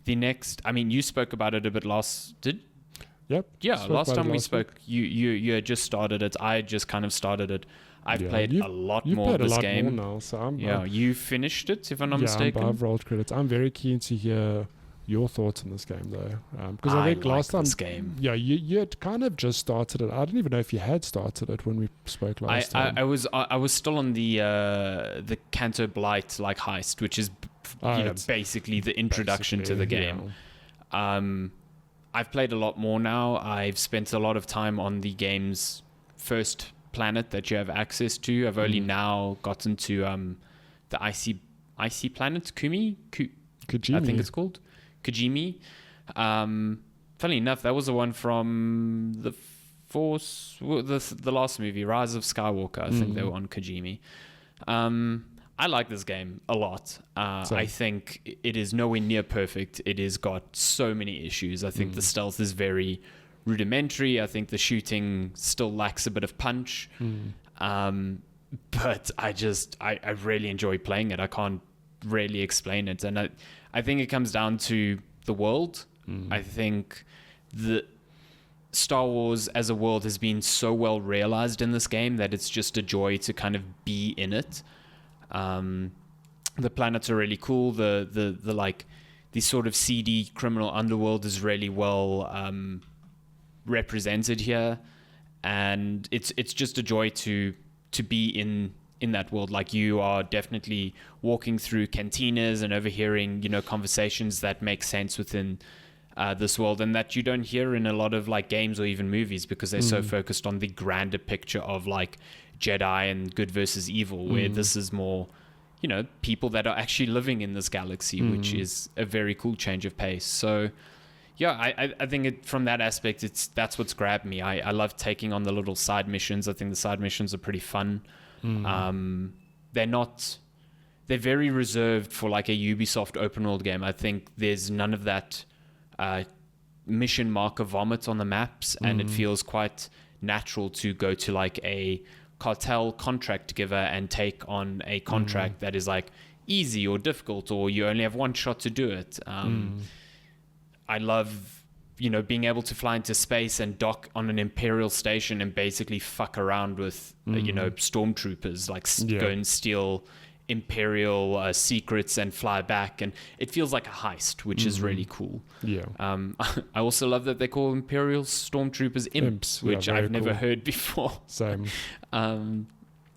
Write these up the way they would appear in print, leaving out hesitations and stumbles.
the next, I mean, you spoke about it a bit Yep. Yeah, last time we spoke, you had just started it. I had just kind of started it. I've played a lot more of this game. You've played a lot more now, so you finished it, if I'm not mistaken. I've rolled credits. I'm very keen to hear your thoughts on this game, though, because I think last time, this game. Yeah, you had kind of just started it. I didn't even know if you had started it when we spoke last time. I was still on the Canto Blight heist, which is basically the introduction to the game. Yeah. I've played a lot more now. I've spent a lot of time on the game's first planet that you have access to. I've only now gotten to the icy planet, Kujimi, I think it's called Kujimi. Funny enough, that was the one from the last movie, Rise of Skywalker. I think they were on Kujimi. I like this game a lot. I think it is nowhere near perfect. It has got so many issues. I think the stealth is very rudimentary. I think the shooting still lacks a bit of punch. But I really enjoy playing it. I can't really explain it. And I think it comes down to the world. I think the Star Wars as a world has been so well realized in this game that it's just a joy to kind of be in it. The planets are really cool. The sort of seedy criminal underworld is really well represented here, and it's just a joy to be in that world. Like, you are definitely walking through cantinas and overhearing conversations that make sense within this world, and that you don't hear in a lot of games or even movies, because they're so focused on the grander picture of Jedi and good versus evil, where this is more people that are actually living in this galaxy, which is a very cool change of pace. So yeah, I think from that aspect, that's what's grabbed me. I love taking on the little side missions. I think the side missions are pretty fun. They're very reserved for a Ubisoft open world game. I think there's none of that mission marker vomit on the maps, and it feels quite natural to go to a cartel contract giver and take on a contract that is easy or difficult, or you only have one shot to do it. I love being able to fly into space and dock on an Imperial station and basically fuck around with stormtroopers, go and steal Imperial secrets and fly back, and it feels like a heist, which is really cool. I also love that they call Imperial stormtroopers imps, which I've never heard before. Same.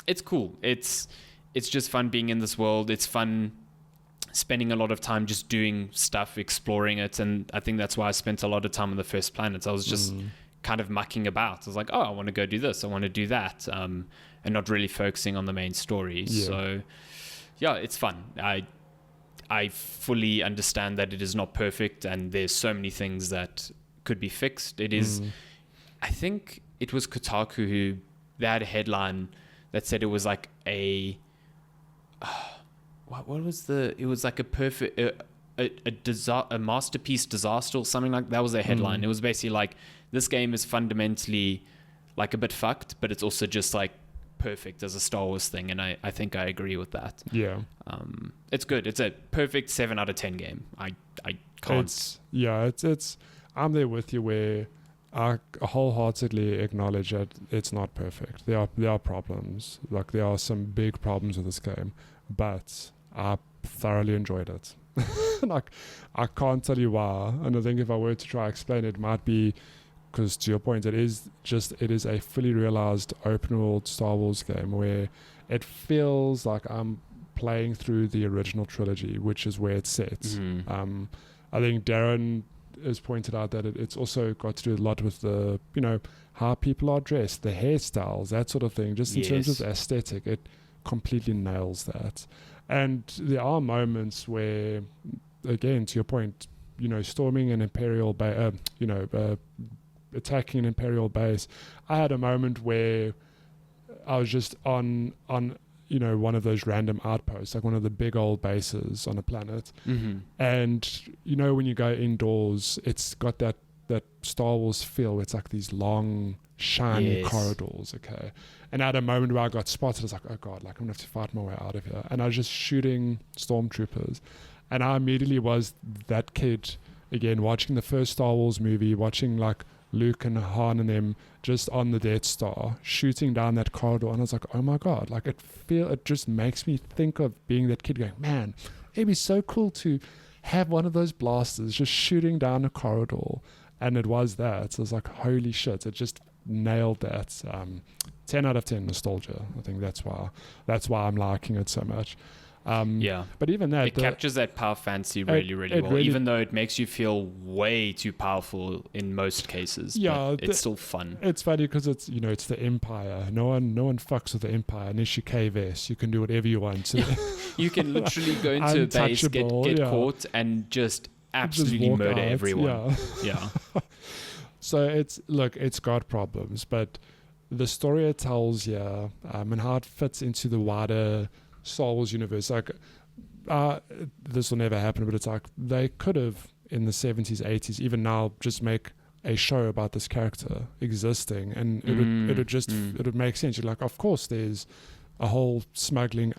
It's cool. It's just fun being in this world. It's fun spending a lot of time just doing stuff, exploring it, and I think that's why I spent a lot of time on the first planets. I was just kind of mucking about. I was like, oh, I want to go do this, I want to do that, and not really focusing on the main story. So yeah, it's fun. I fully understand that it is not perfect, and there's so many things that could be fixed. It is, I think it was Kotaku who, they had a headline that said it was what was it was a perfect a masterpiece disaster or something like that. Was their headline. It was basically this game is fundamentally a bit fucked, but it's also just perfect as a Star Wars thing, and I think I agree with that. It's good. It's a perfect 7 out of 10 game. I can't. It's I'm there with you, where I wholeheartedly acknowledge that it's not perfect. There are problems. There are some big problems with this game, but I thoroughly enjoyed it. I can't tell you why, and I think if I were to try to explain it might be because, to your point, it is a fully realized open world Star Wars game where it feels like I'm playing through the original trilogy, which is where it sits. I think Darren has pointed out that it's also got to do a lot with the how people are dressed, the hairstyles, that sort of thing. Just in terms of aesthetic, it completely nails that. And there are moments where, again, to your point, storming an Imperial base, attacking an Imperial base. I had a moment where I was just on one of those random outposts, one of the big old bases on a planet. And when you go indoors, it's got that Star Wars feel. It's these long, shiny corridors. Okay. And at a moment where I got spotted, I was like, oh God, I'm gonna have to fight my way out of here. And I was just shooting stormtroopers. And I immediately was that kid again, watching the first Star Wars movie, watching like Luke and Han and them just on the Death Star shooting down that corridor, and I was like, oh my god, like it just makes me think of being that kid going, man, it'd be so cool to have one of those blasters just shooting down a corridor. And it was that. So I was like, holy shit, it just nailed that. 10 out of 10 nostalgia. I think that's why I'm liking it so much. But even that, it captures that power fantasy really well. Even though it makes you feel way too powerful in most cases. Yeah, it's still fun. It's funny because it's it's the Empire. No one fucks with the Empire unless you KVS. You can do whatever you want. You can literally go into a base, get caught, and just absolutely murder everyone. Yeah. So it's got problems, but the story it tells, and how it fits into the wider Star Wars universe, like this will never happen, but it's like they could have in the 70s, 80s, even now, just make a show about this character existing, and it would make sense. You're like, of course, there's a whole smuggling,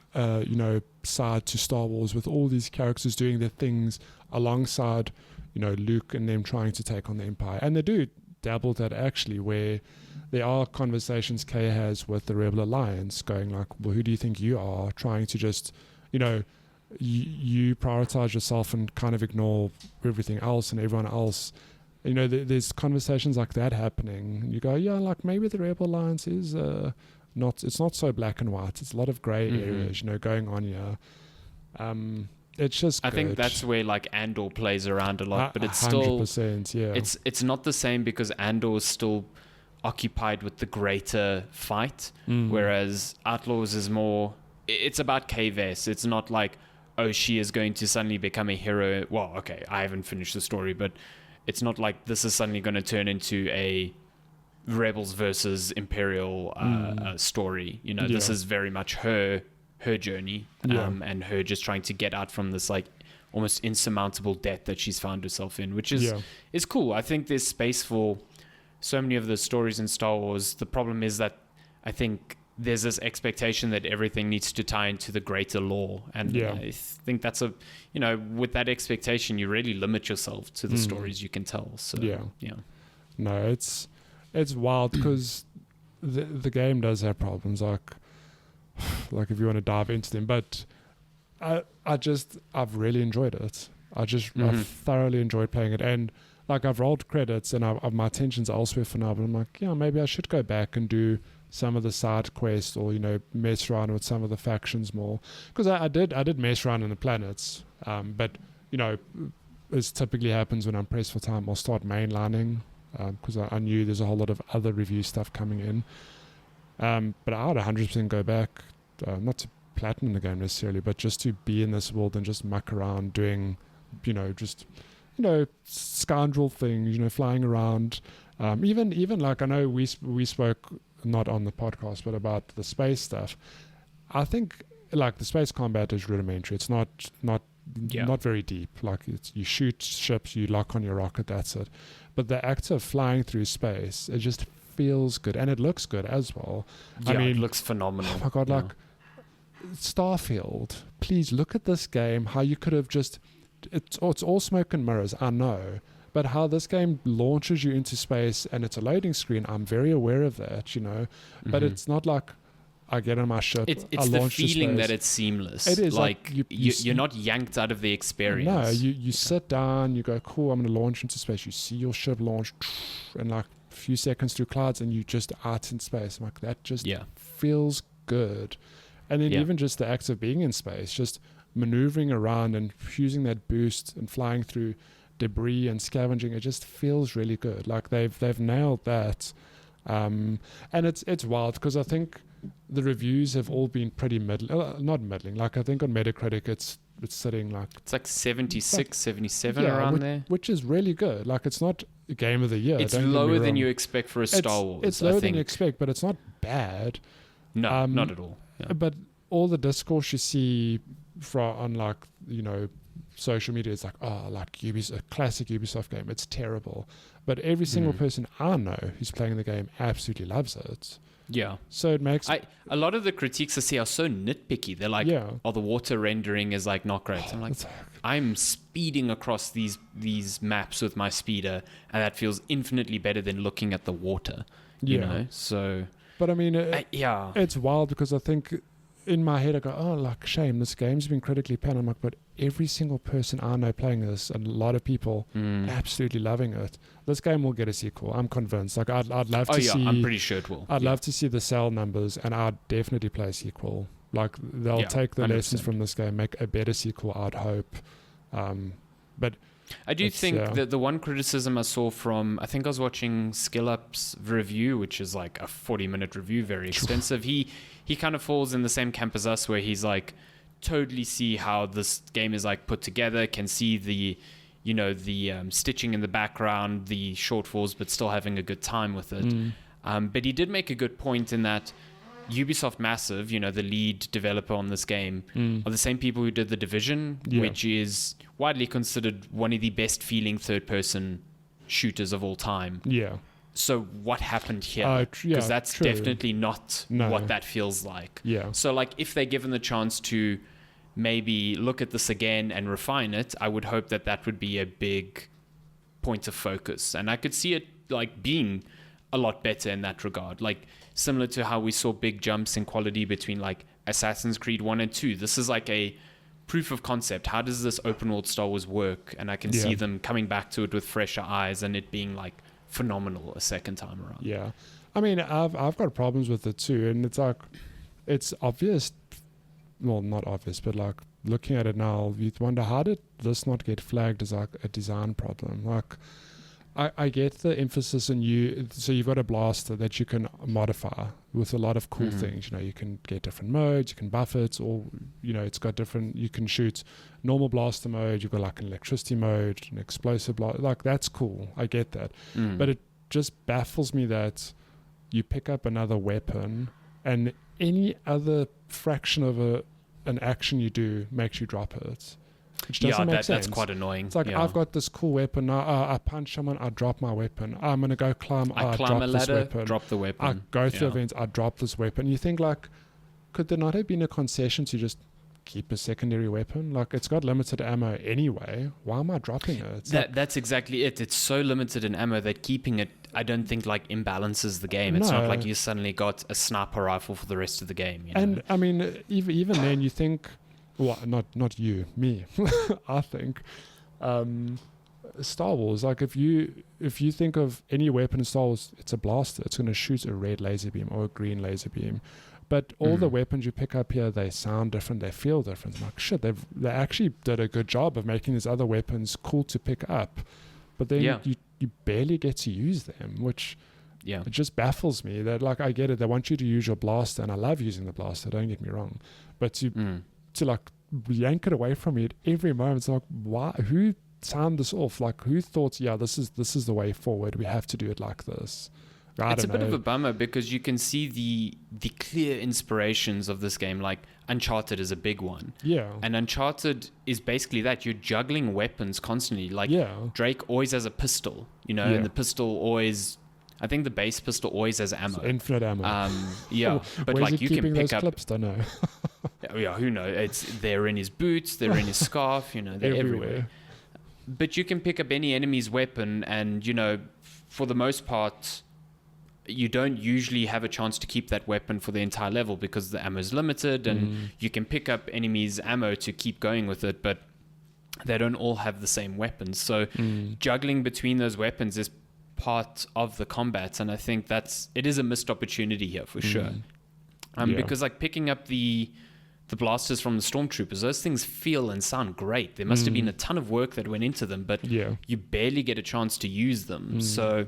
side to Star Wars with all these characters doing their things alongside, Luke and them trying to take on the Empire, and they do dabble that actually, where there are conversations Kay has with the Rebel Alliance going like, well, who do you think you are, trying to just, you prioritize yourself and kind of ignore everything else and everyone else. There's conversations like that happening. You go, yeah, like maybe the Rebel Alliance is it's not so black and white. It's a lot of gray areas, going on here. It's just I think that's where like Andor plays around a lot, but it's still 100%, yeah. It's not the same because Andor is still occupied with the greater fight, whereas Outlaws is more, it's about KVS. It's not like, oh, she is going to suddenly become a hero. Well, okay, I haven't finished the story, but it's not like this is suddenly going to turn into a Rebels versus Imperial story. This is very much her journey, and her just trying to get out from this like almost insurmountable debt that she's found herself in, which is cool. I think there's space for so many of the stories in Star Wars. The problem is that I think there's this expectation that everything needs to tie into the greater lore, and I think that's with that expectation you really limit yourself to the stories you can tell. So no, it's wild because the game does have problems, like if you want to dive into them, but I've really enjoyed it. I've thoroughly enjoyed playing it, and like I've rolled credits and my attention's elsewhere for now, but I'm like, maybe I should go back and do some of the side quests, or mess around with some of the factions more, because I did mess around in the planets, but as typically happens when I'm pressed for time, I'll start mainlining because I knew there's a whole lot of other review stuff coming in. But I would 100% go back, not to platinum the game necessarily, but just to be in this world and just muck around doing, scoundrel things, flying around. Even like, I know we spoke not on the podcast, but about the space stuff. I think like the space combat is rudimentary. It's not very deep. Like you shoot ships, you lock on your rocket, that's it. But the act of flying through space, it just feels good, and it looks good as well. I mean, it looks phenomenal. Oh my god, like Starfield, please look at this game, how you could have just, it's all smoke and mirrors, I know, but how this game launches you into space and it's a loading screen, I'm very aware of that, but it's not like I get on my ship, it's I the launch feeling that it's seamless. It is like you're not yanked out of the experience. No, you sit down, you go, cool, I'm going to launch into space. You see your ship launch, and like a few seconds through clouds, and you just out in space. I'm like, that just feels good. And then even just the act of being in space, just maneuvering around and using that boost and flying through debris and scavenging, it just feels really good. Like they've nailed that. And it's wild because I think the reviews have all been pretty not middling. Like I think on Metacritic it's sitting like, it's like 76, 77 around there, which is really good. Like it's not a game of the year. It's lower than you expect for a Star Wars. It's lower than you expect, but it's not bad. No, not at all. But all the discourse you see on like social media is like, oh, like Ubisoft, a classic Ubisoft game, it's terrible. But every single person I know who's playing the game absolutely loves it. Yeah. So it makes a lot of the critiques I see are so nitpicky. They're like, oh, the water rendering is like not great. I'm like, I'm speeding across these maps with my speeder, and that feels infinitely better than looking at the water. You know? So. But I mean, it's wild because I think in my head I go, oh, like, shame, this game's been critically panned. I'm like, but every single person I know playing this, and a lot of people absolutely loving it. This game will get a sequel. I'm convinced. Like, I'd love to see. I'm pretty sure it will. I'd love to see the sale numbers, and I'd definitely play a sequel. Like, they'll take the 100%. Lessons from this game, make a better sequel, I'd hope. But I do think that the one criticism I saw from, I think I was watching SkillUp's review, which is like a 40-minute review, very extensive. He kind of falls in the same camp as us, where he's like, totally see how this game is like put together, can see the stitching in the background, the shortfalls, but still having a good time with it. But he did make a good point in that Ubisoft Massive, the lead developer on this game, are the same people who did The Division, which is widely considered one of the best feeling third-person shooters of all time. Yeah. So what happened here? Because that's definitely not what that feels like. Yeah. So like, if they're given the chance to maybe look at this again and refine it, I would hope that would be a big point of focus. And I could see it like being a lot better in that regard. Like, similar to how we saw big jumps in quality between like Assassin's Creed 1 and 2. This is like a proof of concept. How does this open world Star Wars work? And I can see them coming back to it with fresher eyes and it being like phenomenal a second time around. Yeah. I mean, I've got problems with it too. And it's like, it's obvious. Well, not obvious, but like looking at it now, you'd wonder, how did this not get flagged as like a design problem? Like, I get the emphasis on so you've got a blaster that you can modify with a lot of cool things. You can get different modes, you can buff it, or, it's got different, you can shoot normal blaster mode, you've got like an electricity mode, an explosive blaster, like that's cool. I get that. But it just baffles me that you pick up another weapon and any other fraction of an action you do makes you drop it. Which doesn't make sense. That's quite annoying. It's like, I've got this cool weapon. Now I punch someone, I drop my weapon. I'm going to go climb, I climb drop a this ladder, weapon. drop the weapon. I go through events, I drop this weapon. You think, like, could there not have been a concession to just keep a secondary weapon? Like, it's got limited ammo anyway. Why am I dropping it? That's exactly it. It's so limited in ammo that keeping it, I don't think, like, imbalances the game. It's not like you suddenly got a sniper rifle for the rest of the game. And, I mean, even then, you think... Well, not you, me. I think Star Wars. Like, if you think of any weapon in Star Wars, it's a blaster. It's going to shoot a red laser beam or a green laser beam. But all the weapons you pick up here, they sound different. They feel different. I'm like, shit, they actually did a good job of making these other weapons cool to pick up. But then you barely get to use them, which it just baffles me. That, like, I get it. They want you to use your blaster, and I love using the blaster. Don't get me wrong, but to like yank it away from you at every moment. It's like, why? Who signed this off? Like, who thought, this is the way forward? We have to do it like this. It's a bit of a bummer because you can see the clear inspirations of this game. Like, Uncharted is a big one. Yeah. And Uncharted is basically that. You're juggling weapons constantly. Like, Drake always has a pistol, and the pistol always... I think the base pistol always has ammo. It's infinite ammo. But like, you can pick up clips, don't know. Who knows? They're in his boots, they're in his scarf, they're everywhere. But you can pick up any enemy's weapon, and for the most part, you don't usually have a chance to keep that weapon for the entire level because the ammo is limited, and you can pick up enemies' ammo to keep going with it, but they don't all have the same weapons. So juggling between those weapons is part of the combat, and I think it is a missed opportunity here for sure. Because like picking up the blasters from the stormtroopers, those things feel and sound great. There must have been a ton of work that went into them, but you barely get a chance to use them. So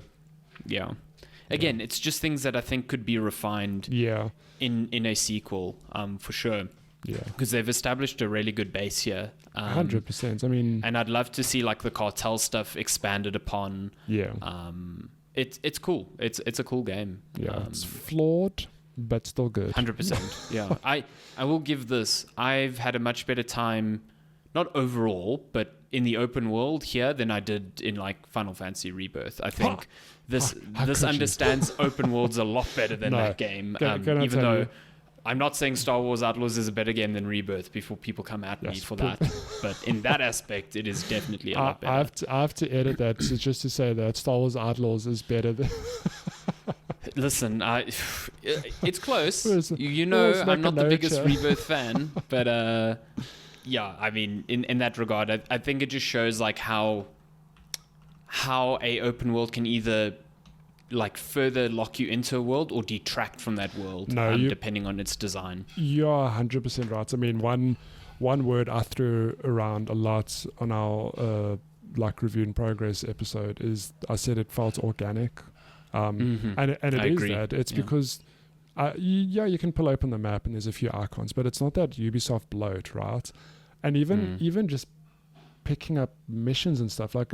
again, it's just things that I think could be refined in a sequel, for sure. Yeah, because they've established a really good base here. 100%. I mean, and I'd love to see like the cartel stuff expanded upon. Yeah. It's cool. It's a cool game. Yeah. It's flawed, but still good. 100%. Yeah. I will give this. I've had a much better time not overall, but in the open world here than I did in like Final Fantasy Rebirth. I think this understands open worlds a lot better than that game. Even though I'm not saying Star Wars Outlaws is a better game than Rebirth before people come at me for that. But in that aspect, it is definitely a lot better. I have to edit that just to say that Star Wars Outlaws is better than... Listen, it's close. I'm not the biggest Rebirth fan, but yeah, I mean, in that regard, I think it just shows like how a open world can either like further lock you into a world or detract from that world, depending on its design. You're 100% right. I mean, one word I threw around a lot on our like review in progress episode is I said it felt organic. And it is that. It's because you can pull open the map and there's a few icons, but it's not that Ubisoft bloat, right? And even just picking up missions and stuff like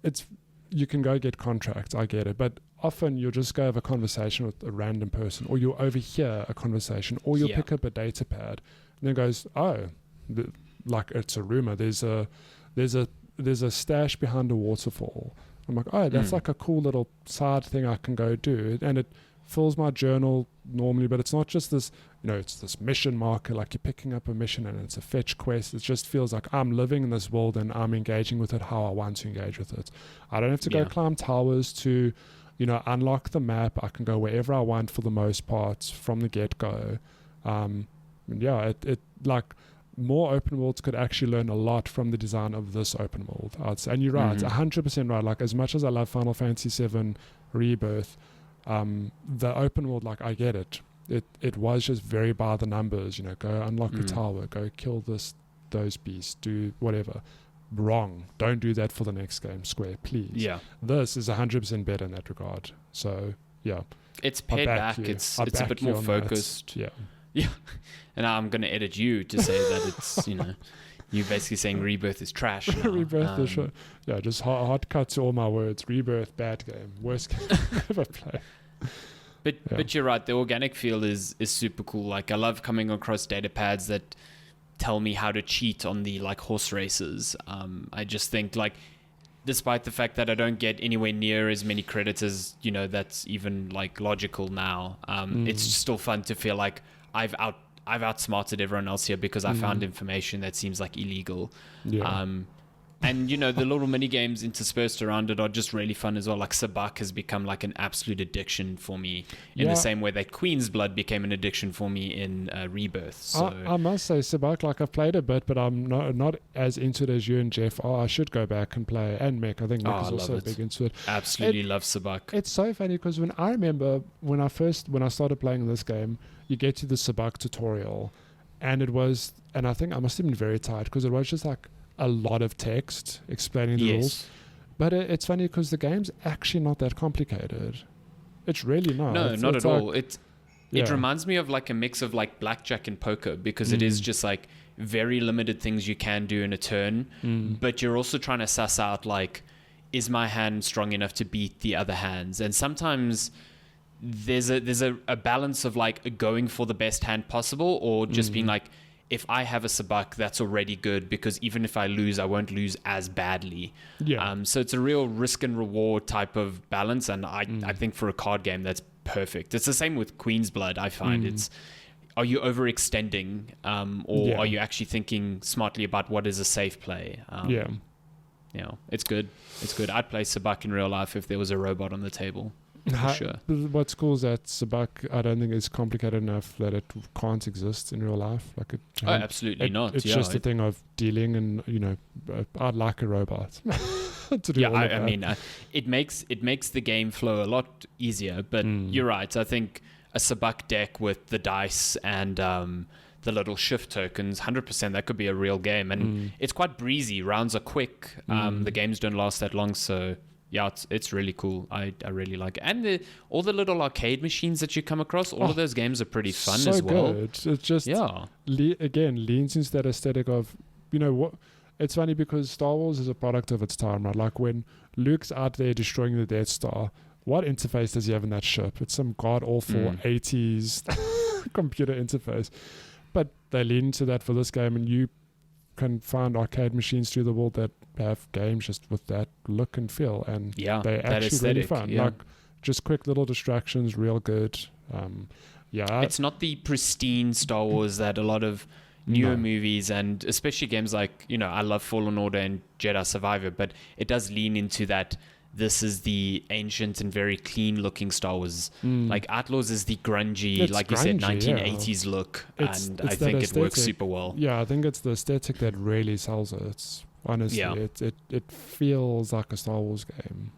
it's you can go get contracts, I get it, but often you'll just go have a conversation with a random person, or you'll overhear a conversation, or you'll pick up a data pad and then goes, like it's a rumor, there's a stash behind a waterfall. I'm like, that's like a cool little side thing I can go do. And it fills my journal normally, but it's not just this, it's this mission marker, like you're picking up a mission and it's a fetch quest. It just feels like I'm living in this world and I'm engaging with it how I want to engage with it. I don't have to go climb towers to, unlock the map. I can go wherever I want for the most part from the get-go. It like... more open worlds could actually learn a lot from the design of this open world. And you're right, 100% right. Like, as much as I love Final Fantasy VII Rebirth, the open world, like, I get it. It was just very by the numbers, go unlock a tower, go kill those beasts, do whatever. Wrong. Don't do that for the next game, Square, please. Yeah. This is 100% better in that regard. So, yeah. It's pared back. It's a bit more focused. Yeah. Yeah, and I'm going to edit you to say that it's, you're basically saying Rebirth is trash now. Rebirth is shit. Yeah, just hard cut to all my words. Rebirth, bad game. Worst game ever played. But you're right, the organic feel is super cool. Like, I love coming across data pads that tell me how to cheat on the, like, horse races. I just think, like, despite the fact that I don't get anywhere near as many credits as, that's even, like, logical now, it's still fun to feel like I've outsmarted everyone else here because I found information that seems like illegal. Yeah. And, the little mini games interspersed around it are just really fun as well. Like, Sabak has become like an absolute addiction for me in the same way that Queen's Blood became an addiction for me in Rebirth. So I must say, Sabak, like, I've played a bit, but I'm not as into it as you and Jeff are. I should go back and play. And Mick. I think Mick is also big into it. Absolutely love Sabak. It's so funny because when I started playing this game, you get to the Sabak tutorial, and I think I must have been very tired because it was just like a lot of text explaining the rules. But it's funny because the game's actually not that complicated. It's really not. No, not at all. It reminds me of like a mix of like blackjack and poker because it is just like very limited things you can do in a turn, but you're also trying to suss out like, is my hand strong enough to beat the other hands? And sometimes there's a balance of like going for the best hand possible or just being like, if I have a Sabak, that's already good because even if I lose, I won't lose as badly. Yeah. So it's a real risk and reward type of balance. And I think for a card game, that's perfect. It's the same with Queen's Blood. I find are you overextending or are you actually thinking smartly about what is a safe play? It's good. It's good. I'd play Sabak in real life if there was a robot on the table. Sure. What's cool is that Sabak, I don't think is complicated enough that it can't exist in real life. Like absolutely not. It's just a thing of dealing, and I'd like a robot to do all of that. I mean, it makes the game flow a lot easier. But you're right. I think a Sabak deck with the dice and the little shift tokens, 100%, that could be a real game. And it's quite breezy. Rounds are quick. The games don't last that long, so. Yeah, it's really cool. I really like it. And all the little arcade machines that you come across, all of those games are pretty fun as well. So good. It's just, again, leans into that aesthetic of, what? It's funny because Star Wars is a product of its time, right? Like when Luke's out there destroying the Death Star, what interface does he have in that ship? It's some god-awful 80s computer interface. But they lean into that for this game, and you can find arcade machines through the world that have games just with that look and feel, and Yeah, they're that actually really aesthetic, fun. yeah. Like just quick little distractions, real good. It's not the pristine Star Wars that a lot of newer No. movies, and especially games like, I love Fallen Order and Jedi Survivor, but it does lean into that. This is the ancient and very clean looking Star Wars. Like Outlaws is the grungy, It's like you said, grungy, yeah. 1980s look, It's and that I think it works aesthetic. super well. Yeah, I think it's the aesthetic that really sells it. Honestly, Yeah. it feels like a Star Wars game.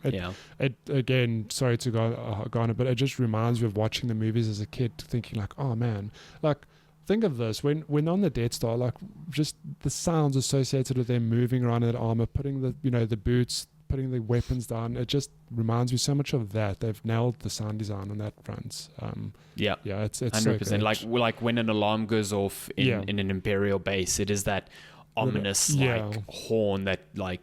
Yeah. It again, sorry to go on it, but it just reminds me of watching the movies as a kid, thinking like, oh man, like think of this when on the Death Star, like just the sounds associated with them moving around in that armor, putting the boots, putting the weapons down. It just reminds me so much of that. They've nailed the sound design on that front. Yeah. Yeah, it's 100%. so good. Like when an alarm goes off in an Imperial base, it is that ominous like horn that like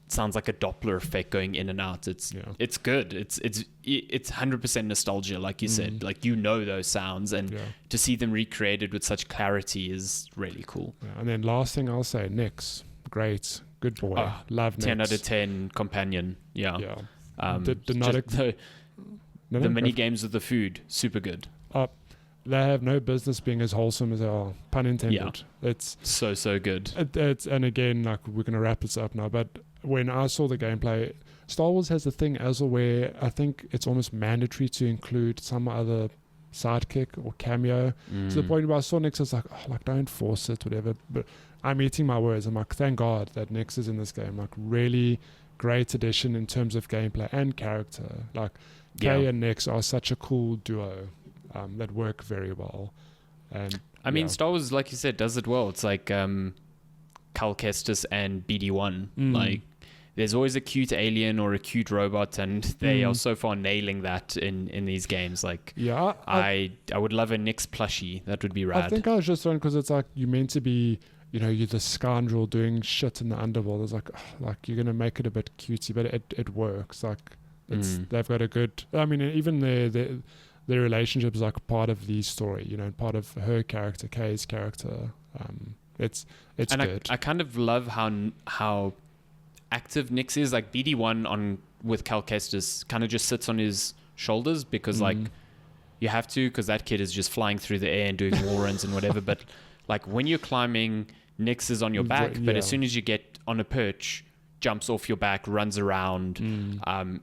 sounds like a Doppler effect going in and out. It's good. It's 100% nostalgia, like you said. Like those sounds, and to see them recreated with such clarity is really cool. Yeah. And then last thing I'll say, Nyx, great, good boy, love Nyx. 10 out of 10 companion. Yeah. The mini games with the food, super good. They have no business being as wholesome as they are, pun intended. It's so good. It's and again, like we're gonna wrap this up now, but when I saw the gameplay, Star Wars has the thing as well where I think it's almost mandatory to include some other sidekick or cameo to the point where I saw Nyx, I was like, oh, like don't force it, whatever. But I'm eating my words. I'm like, thank God that Nyx is in this game. Like really great addition in terms of gameplay and character. Like Kay and Nyx are such a cool duo. That work very well. And I mean, Star Wars, like you said, does it well. It's like Cal Kestis and BD1. Like, there's always a cute alien or a cute robot, and they are so far nailing that in these games. Like, I would love a Nyx plushie. That would be rad. I think I was just throwing because it's like you're meant to be, you're the scoundrel doing shit in the underworld. It's like you're gonna make it a bit cutesy, but it works. Like, they've got a good. I mean, even their relationship is like part of the story, part of her character, Kay's character. It's and good. I kind of love how active Nyx is. Like BD1 with Cal Kestis kind of just sits on his shoulders because like you have to, because that kid is just flying through the air and doing wall runs and whatever. But like when you're climbing, Nyx is on your back, but as soon as you get on a perch, jumps off your back, runs around,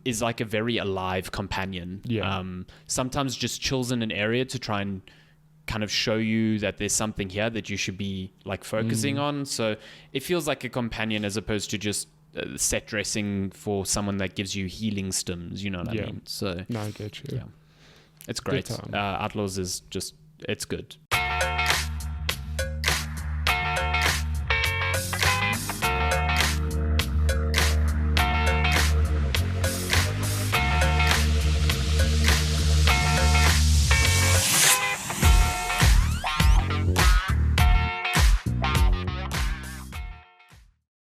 is like a very alive companion. Sometimes just chills in an area to try and kind of show you that there's something here that you should be like focusing on. So it feels like a companion as opposed to just set dressing for someone that gives you healing stims. You know what I mean? So no, I get you. Yeah, it's great. Outlaws is just, it's good.